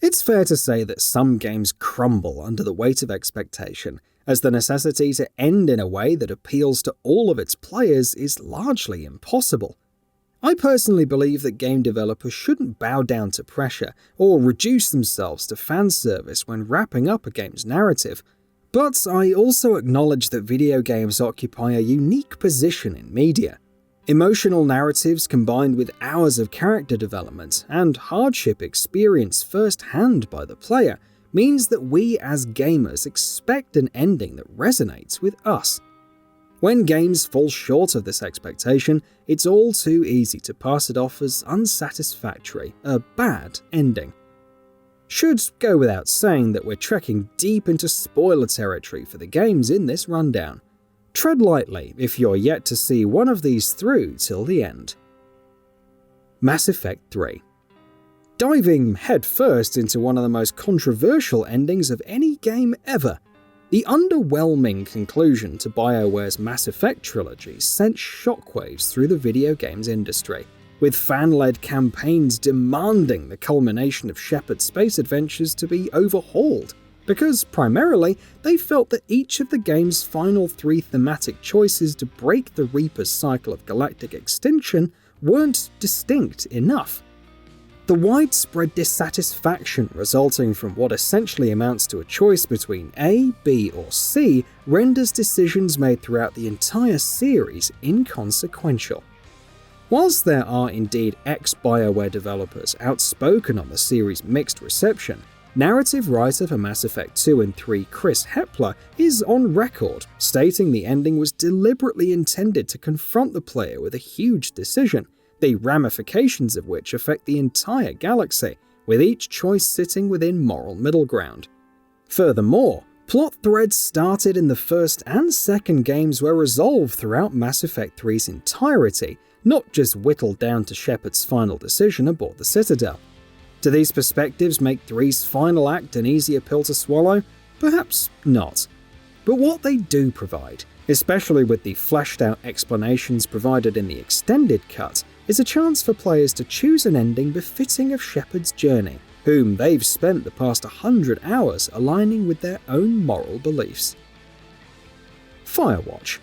It's fair to say that some games crumble under the weight of expectation, as the necessity to end in a way that appeals to all of its players is largely impossible. I personally believe that game developers shouldn't bow down to pressure or reduce themselves to fan service when wrapping up a game's narrative, but I also acknowledge that video games occupy a unique position in media. Emotional narratives combined with hours of character development and hardship experienced firsthand by the player means that we as gamers expect an ending that resonates with us. When games fall short of this expectation, it's all too easy to pass it off as unsatisfactory, a bad ending. Should go without saying that we're trekking deep into spoiler territory for the games in this rundown. Tread lightly if you're yet to see one of these through till the end. Mass Effect 3. Diving headfirst into one of the most controversial endings of any game ever, the underwhelming conclusion to BioWare's Mass Effect trilogy sent shockwaves through the video games industry, with fan-led campaigns demanding the culmination of Shepard's space adventures to be overhauled, because primarily they felt that each of the game's final 3 thematic choices to break the Reaper's cycle of galactic extinction weren't distinct enough. The widespread dissatisfaction resulting from what essentially amounts to a choice between A, B, or C renders decisions made throughout the entire series inconsequential. Whilst there are indeed ex-BioWare developers outspoken on the series' mixed reception, narrative writer for Mass Effect 2 and 3 Chris Hepler is on record stating the ending was deliberately intended to confront the player with a huge decision, the ramifications of which affect the entire galaxy, with each choice sitting within moral middle ground. Furthermore, plot threads started in the first and second games were resolved throughout Mass Effect 3's entirety, not just whittled down to Shepard's final decision aboard the Citadel. Do these perspectives make 3's final act an easier pill to swallow? Perhaps not. But what they do provide, especially with the fleshed-out explanations provided in the extended cut, is a chance for players to choose an ending befitting of Shepard's journey, whom they've spent the past 100 hours aligning with their own moral beliefs. FIREWATCH.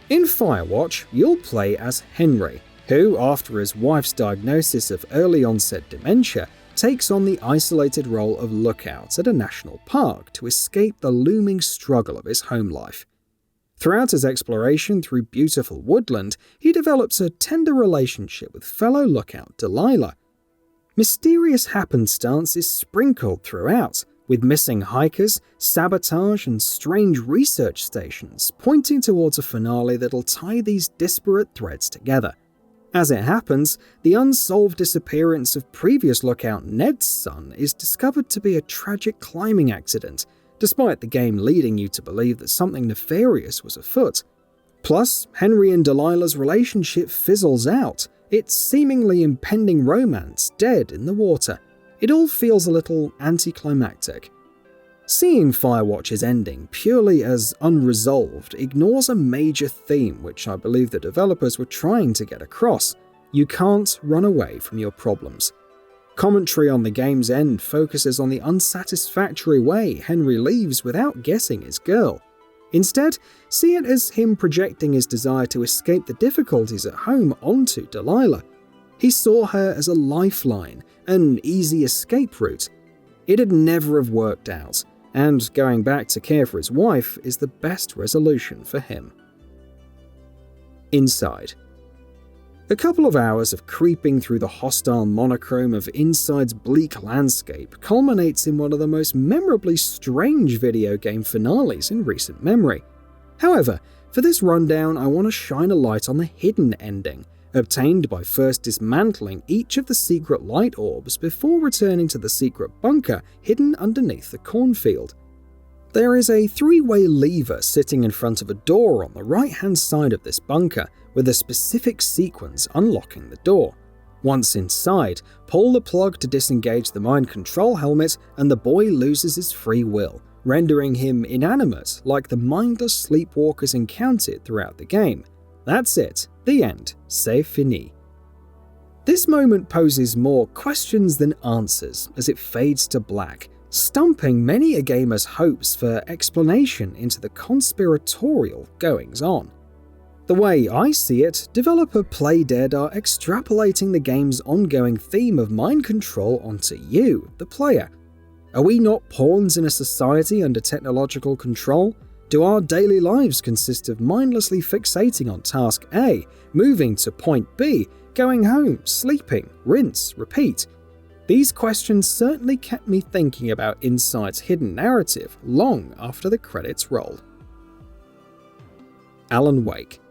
In FIREWATCH, you'll play as Henry, who, after his wife's diagnosis of early-onset dementia, takes on the isolated role of lookout at a national park to escape the looming struggle of his home life. Throughout his exploration through beautiful woodland, he develops a tender relationship with fellow lookout Delilah. Mysterious happenstance is sprinkled throughout, with missing hikers, sabotage, and strange research stations pointing towards a finale that'll tie these disparate threads together. As it happens, the unsolved disappearance of previous lookout Ned's son is discovered to be a tragic climbing accident, despite the game leading you to believe that something nefarious was afoot. Plus, Henry and Delilah's relationship fizzles out, its seemingly impending romance dead in the water. It all feels a little anticlimactic. Seeing FIREWATCH's ending purely as unresolved ignores a major theme which I believe the developers were trying to get across. You can't run away from your problems. Commentary on the game's end focuses on the unsatisfactory way Henry leaves without getting his girl. Instead, see it as him projecting his desire to escape the difficulties at home onto Delilah. He saw her as a lifeline, an easy escape route. It'd never have worked out, and going back to care for his wife is the best resolution for him. Inside. A couple of hours of creeping through the hostile monochrome of Inside's bleak landscape culminates in one of the most memorably strange video game finales in recent memory. However, for this rundown I want to shine a light on the hidden ending, obtained by first dismantling each of the secret light orbs before returning to the secret bunker hidden underneath the cornfield. There is a 3-way lever sitting in front of a door on the right-hand side of this bunker, with a specific sequence unlocking the door. Once inside, pull the plug to disengage the mind control helmet and the boy loses his free will, rendering him inanimate like the mindless sleepwalkers encountered throughout the game. That's it. The end. C'est fini. This moment poses more questions than answers as it fades to black, stumping many a gamer's hopes for explanation into the conspiratorial goings-on. The way I see it, developer Playdead are extrapolating the game's ongoing theme of mind control onto you, the player. Are we not pawns in a society under technological control? Do our daily lives consist of mindlessly fixating on task A, moving to point B, going home, sleeping, rinse, repeat? These questions certainly kept me thinking about Inside's hidden narrative long after the credits rolled. Alan Wake.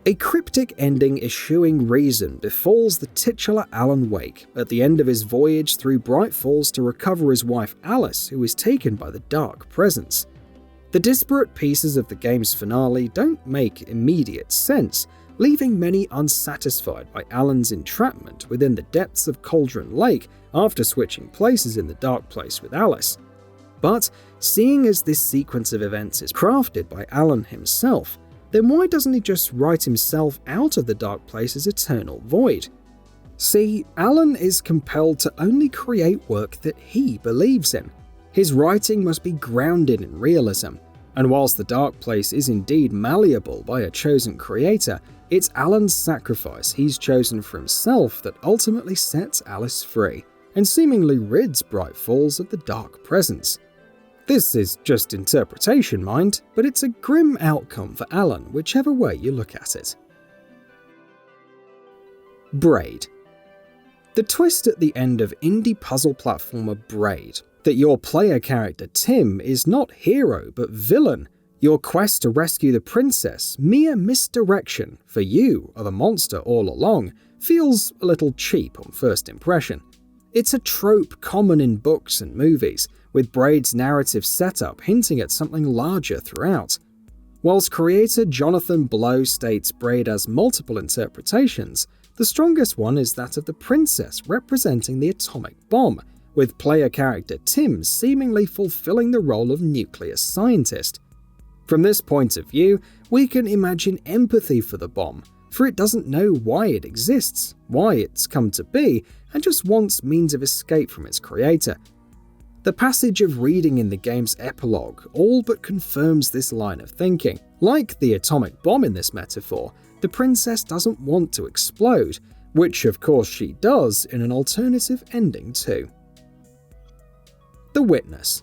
A cryptic ending eschewing reason befalls the titular Alan Wake at the end of his voyage through Bright Falls to recover his wife Alice, who is taken by the Dark Presence. The disparate pieces of the game's finale don't make immediate sense, leaving many unsatisfied by Alan's entrapment within the depths of Cauldron Lake after switching places in the Dark Place with Alice. But seeing as this sequence of events is crafted by Alan himself, then why doesn't he just write himself out of the Dark Place's eternal void? See, Alan is compelled to only create work that he believes in. His writing must be grounded in realism, and whilst the Dark Place is indeed malleable by a chosen creator, it's Alan's sacrifice he's chosen for himself that ultimately sets Alice free, and seemingly rids Bright Falls of the Dark Presence. This is just interpretation, mind, but it's a grim outcome for Alan whichever way you look at it. BRAID. The twist at the end of indie puzzle platformer BRAID, that your player character Tim is not hero but villain, your quest to rescue the princess mere misdirection for you are the monster all along, feels a little cheap on first impression. It's a trope common in books and movies, with BRAID's narrative setup hinting at something larger throughout. Whilst creator Jonathan Blow states BRAID has multiple interpretations, the strongest one is that of the princess representing the atomic bomb, with player character Tim seemingly fulfilling the role of nuclear scientist. From this point of view, we can imagine empathy for the bomb, for it doesn't know why it exists, why it's come to be, and just wants means of escape from its creator. The passage of reading in the game's epilogue all but confirms this line of thinking. Like the atomic bomb in this metaphor, the princess doesn't want to explode, which of course she does in an alternative ending too. The Witness.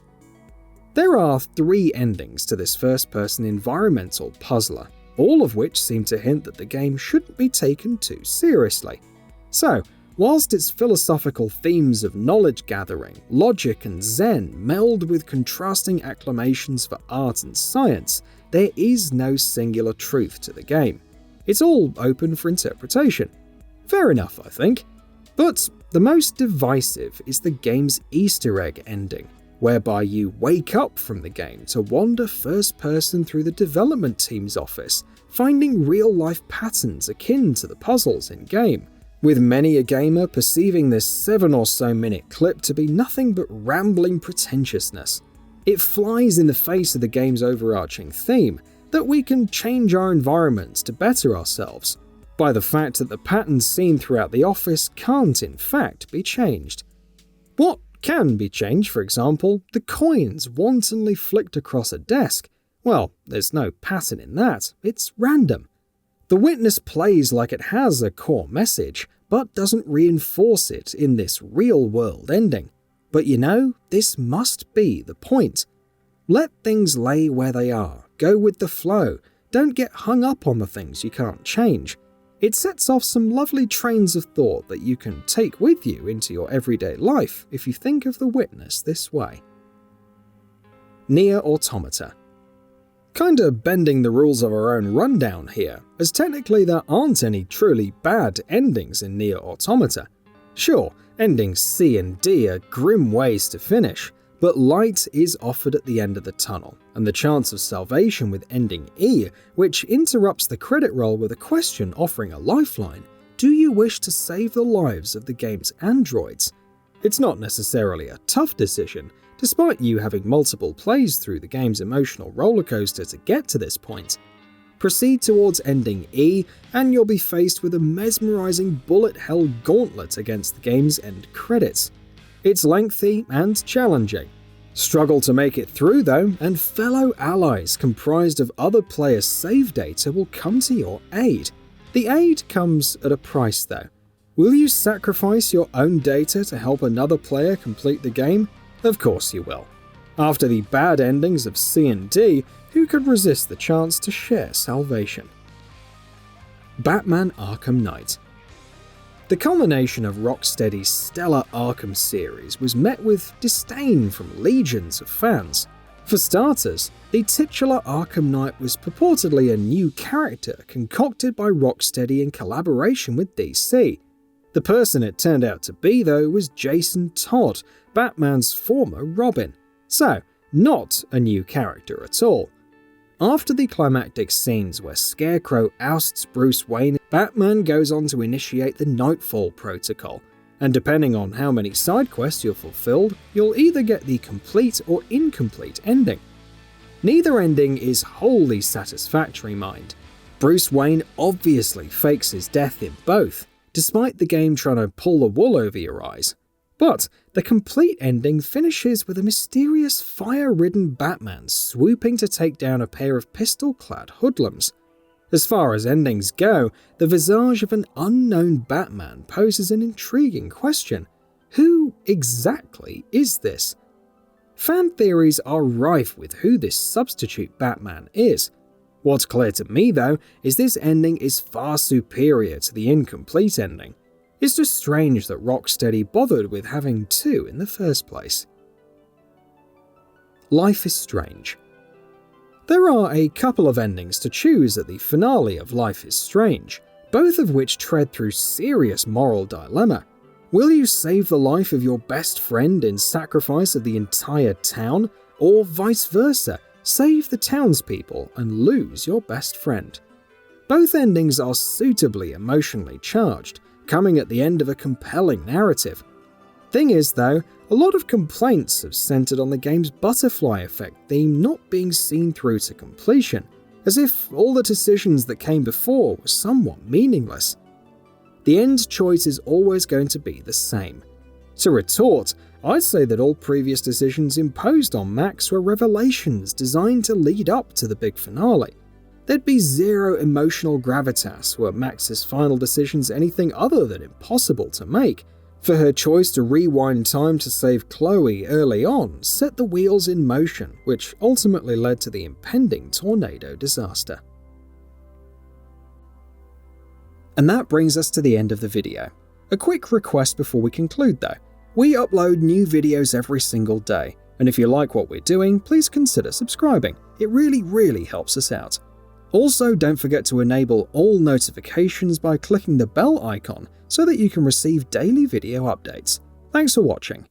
There are 3 endings to this first-person environmental puzzler, all of which seem to hint that the game shouldn't be taken too seriously. So, whilst its philosophical themes of knowledge gathering, logic and zen meld with contrasting acclamations for art and science, there is no singular truth to the game. It's all open for interpretation. Fair enough, I think. But the most divisive is the game's Easter egg ending, whereby you wake up from the game to wander first person through the development team's office, finding real-life patterns akin to the puzzles in-game, with many a gamer perceiving this 7 or so minute clip to be nothing but rambling pretentiousness. It flies in the face of the game's overarching theme, that we can change our environments to better ourselves, by the fact that the patterns seen throughout the office can't in fact be changed. What can be changed, for example, the coins wantonly flicked across a desk? Well, there's no pattern in that, it's random. The Witness plays like it has a core message, but doesn't reinforce it in this real-world ending. But you know, this must be the point. Let things lay where they are, go with the flow, don't get hung up on the things you can't change. It sets off some lovely trains of thought that you can take with you into your everyday life if you think of the Witness this way. NIER Automata. Kinda bending the rules of our own rundown here, as technically there aren't any truly bad endings in NIER Automata. Sure, endings C and D are grim ways to finish, but light is offered at the end of the tunnel, and the chance of salvation with ending E, which interrupts the credit roll with a question offering a lifeline: do you wish to save the lives of the game's androids? It's not necessarily a tough decision, despite you having multiple plays through the game's emotional rollercoaster to get to this point. Proceed towards ending E, and you'll be faced with a mesmerizing bullet-hell gauntlet against the game's end credits. It's lengthy and challenging. Struggle to make it through though, and fellow allies comprised of other players' save data will come to your aid. The aid comes at a price though. Will you sacrifice your own data to help another player complete the game? Of course you will. After the bad endings of C and D, who could resist the chance to share salvation? Batman Arkham Knight. The culmination of Rocksteady's stellar Arkham series was met with disdain from legions of fans. For starters, the titular Arkham Knight was purportedly a new character concocted by Rocksteady in collaboration with DC. The person it turned out to be, though, was Jason Todd, Batman's former Robin. So, not a new character at all. After the climactic scenes where Scarecrow ousts Bruce Wayne, Batman goes on to initiate the Nightfall Protocol, and depending on how many side quests you've fulfilled, you'll either get the complete or incomplete ending. Neither ending is wholly satisfactory, mind. Bruce Wayne obviously fakes his death in both, despite the game trying to pull the wool over your eyes. But the complete ending finishes with a mysterious fire-ridden Batman swooping to take down a pair of pistol-clad hoodlums. As far as endings go, the visage of an unknown Batman poses an intriguing question. Who exactly is this? Fan theories are rife with who this substitute Batman is. What's clear to me, though, is this ending is far superior to the incomplete ending. It's just strange that Rocksteady bothered with having two in the first place. Life is Strange. There are a couple of endings to choose at the finale of Life is Strange, both of which tread through serious moral dilemma. Will you save the life of your best friend in sacrifice of the entire town, or vice versa, save the townspeople and lose your best friend? Both endings are suitably emotionally charged, coming at the end of a compelling narrative. Thing is though, a lot of complaints have centered on the game's butterfly effect theme not being seen through to completion, as if all the decisions that came before were somewhat meaningless. The end choice is always going to be the same. To retort, I'd say that all previous decisions imposed on Max were revelations designed to lead up to the big finale. There'd be zero emotional gravitas were Max's final decisions anything other than impossible to make. For her choice to rewind time to save Chloe early on set the wheels in motion, which ultimately led to the impending tornado disaster. And that brings us to the end of the video. A quick request before we conclude though. We upload new videos every single day, and if you like what we're doing, please consider subscribing. It really helps us out. Also, don't forget to enable all notifications by clicking the bell icon so that you can receive daily video updates. Thanks for watching.